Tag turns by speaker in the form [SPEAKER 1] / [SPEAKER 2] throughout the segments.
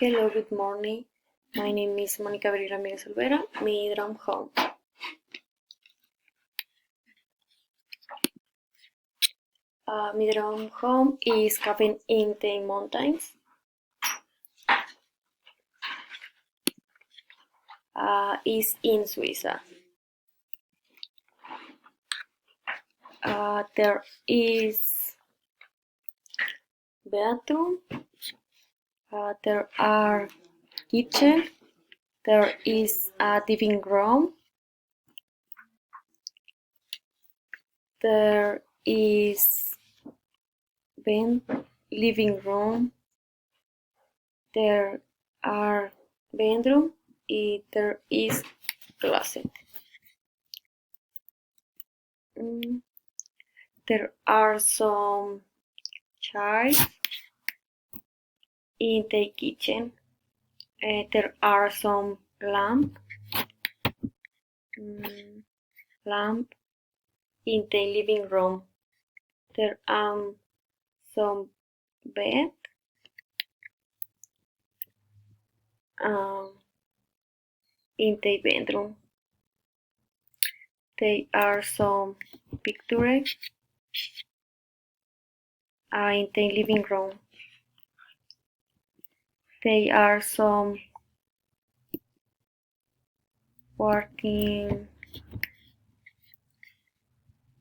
[SPEAKER 1] Hello, good morning. My name is Mónica Beri Ramírez Olvera. My dream home. My dream home is cabin in the mountains. Is in Suiza. There is bathroom. There are kitchen. There is a living room. There is living room. There are bedroom. There is closet. There are some chairs in the kitchen. There are some lamp in the living room. There are some bed in the bedroom. There are some pictures in the living room. There are some working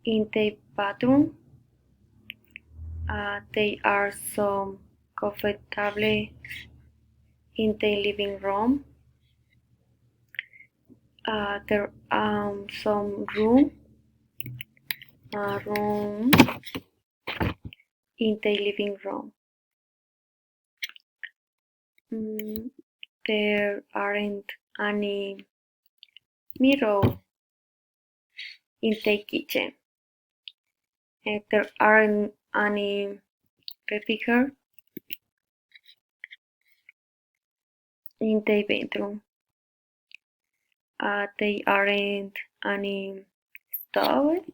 [SPEAKER 1] in the bathroom. There are some comfortable in the living room. There are some room in the living room. There aren't any mirror in the kitchen. There aren't any refrigerator in the bedroom. There aren't any stove.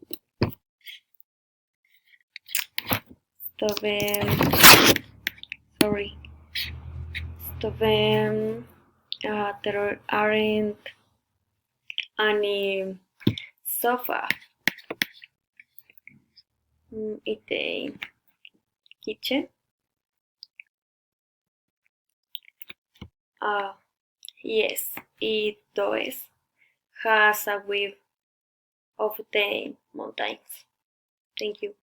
[SPEAKER 1] There aren't any sofa in the kitchen. Yes, it does has a view of the mountains. Thank you.